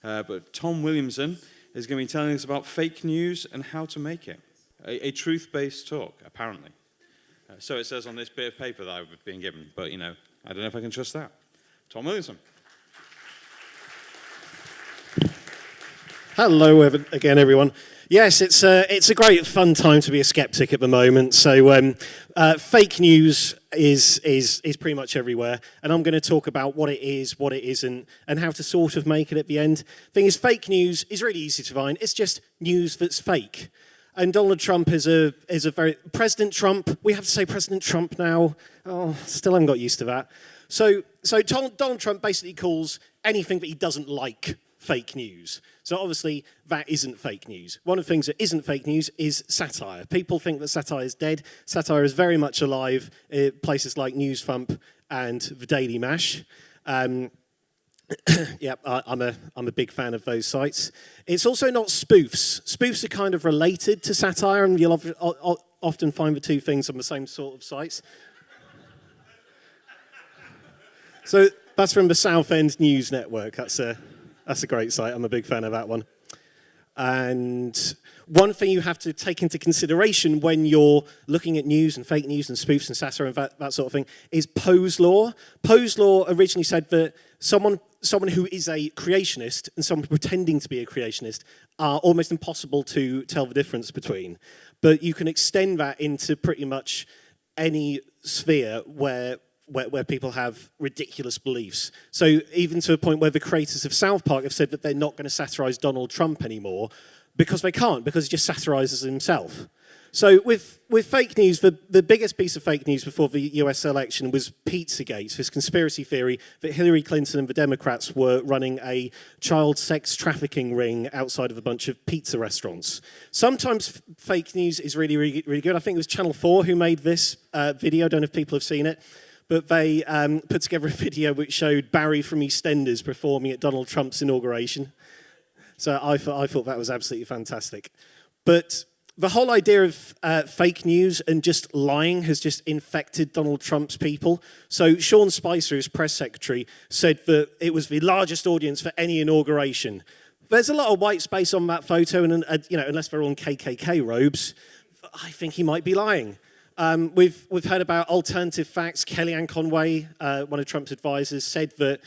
but Tom Williamson is going to be telling us about fake news and how to make it. A truth-based talk, apparently. So it says on this bit of paper that I've been given, but, I don't know if I can trust that. Tom Williamson. Hello again, everyone. Yes, it's a great fun time to be a skeptic at the moment. So fake news is pretty much everywhere, and I'm going to talk about what it is, what it isn't, and how to sort of make it at the end. Thing is, fake news is really easy to find. It's just news that's fake. And Donald Trump is a very President Trump. We have to say President Trump now. Oh, still haven't got used to that. So Donald Trump basically calls anything that he doesn't like fake news. So obviously that isn't fake news. One of the things that isn't fake news is satire. People think that satire is dead. Satire is very much alive at places like News Thump and the Daily Mash. Yeah, I'm a big fan of those sites. It's also not spoofs. Spoofs are kind of related to satire, and you'll often find the two things on the same sort of sites. So that's from the Southend News Network. That's a great site. I'm a big fan of that one. And one thing you have to take into consideration when you're looking at news and fake news and spoofs and satire and that sort of thing is Poe's law. Poe's law originally said that someone who is a creationist and someone pretending to be a creationist are almost impossible to tell the difference between. But you can extend that into pretty much any sphere where people have ridiculous beliefs. So even to a point where the creators of South Park have said that they're not going to satirize Donald Trump anymore because they can't, because he just satirizes himself. So with fake news, the biggest piece of fake news before the US election was Pizzagate, this conspiracy theory that Hillary Clinton and the Democrats were running a child sex trafficking ring outside of a bunch of pizza restaurants. Sometimes fake news is really, really, really good. I think it was Channel 4 who made this video. I don't know if people have seen it. But they put together a video which showed Barry from EastEnders performing at Donald Trump's inauguration. So I thought that was absolutely fantastic. But the whole idea of fake news and just lying has just infected Donald Trump's people. So Sean Spicer, his press secretary, said that it was the largest audience for any inauguration. There's a lot of white space on that photo, and unless they're on KKK robes, I think he might be lying. We've heard about alternative facts. Kellyanne Conway, one of Trump's advisors, said that,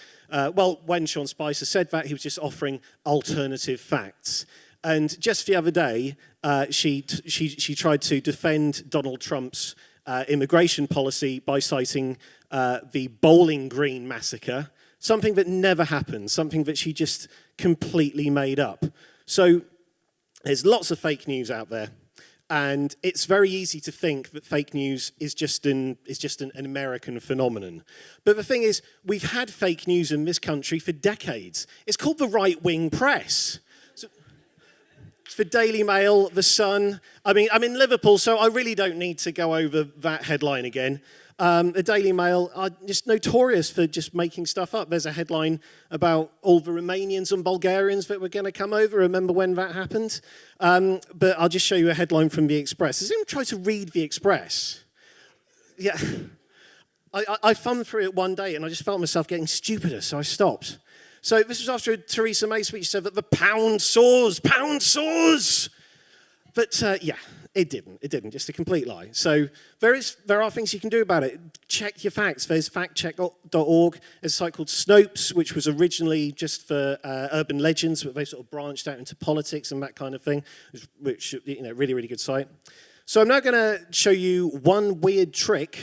when Sean Spicer said that, he was just offering alternative facts. And just the other day, she tried to defend Donald Trump's immigration policy by citing the Bowling Green Massacre, something that never happened, something that she just completely made up. So there's lots of fake news out there. And it's very easy to think that fake news is just an American phenomenon. But the thing is, we've had fake news in this country for decades. It's called the right-wing press. So, it's the Daily Mail, The Sun. I'm in Liverpool, so I really don't need to go over that headline again. The Daily Mail are just notorious for just making stuff up. There's a headline about all the Romanians and Bulgarians that were going to come over. Remember when that happened? But I'll just show you a headline from The Express. Has anyone tried to read The Express? Yeah. I thumbed through it one day and I just felt myself getting stupider, so I stopped. So this was after a Theresa May speech said that the pound soars, But it didn't, just a complete lie. So there are things you can do about it. Check your facts. There's factcheck.org. There's a site called Snopes, which was originally just for urban legends, but they sort of branched out into politics and that kind of thing, which, really, really good site. So I'm now going to show you one weird trick,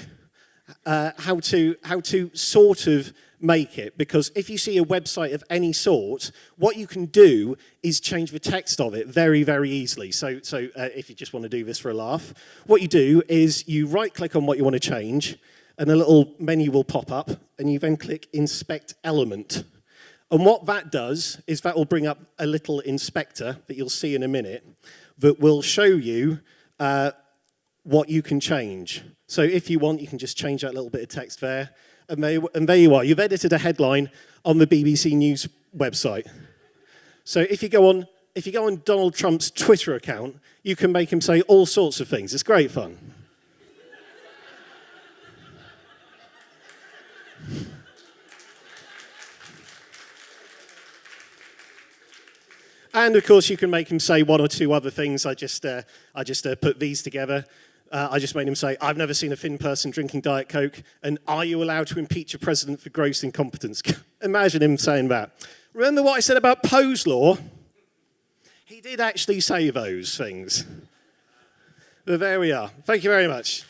how to sort of make it, because if you see a website of any sort, what you can do is change the text of it very, very easily. So if you just want to do this for a laugh, what you do is you right-click on what you want to change, and a little menu will pop up, and you then click Inspect Element. And what that does is that will bring up a little inspector that you'll see in a minute that will show you what you can change. So if you want, you can just change that little bit of text there. And there you are. You've edited a headline on the BBC News website. So if you go on Donald Trump's Twitter account, you can make him say all sorts of things. It's great fun. And of course, you can make him say one or two other things. I just put these together. I just made him say, I've never seen a thin person drinking Diet Coke, and are you allowed to impeach a president for gross incompetence? Imagine him saying that. Remember what I said about Poe's law? He did actually say those things. But there we are. Thank you very much.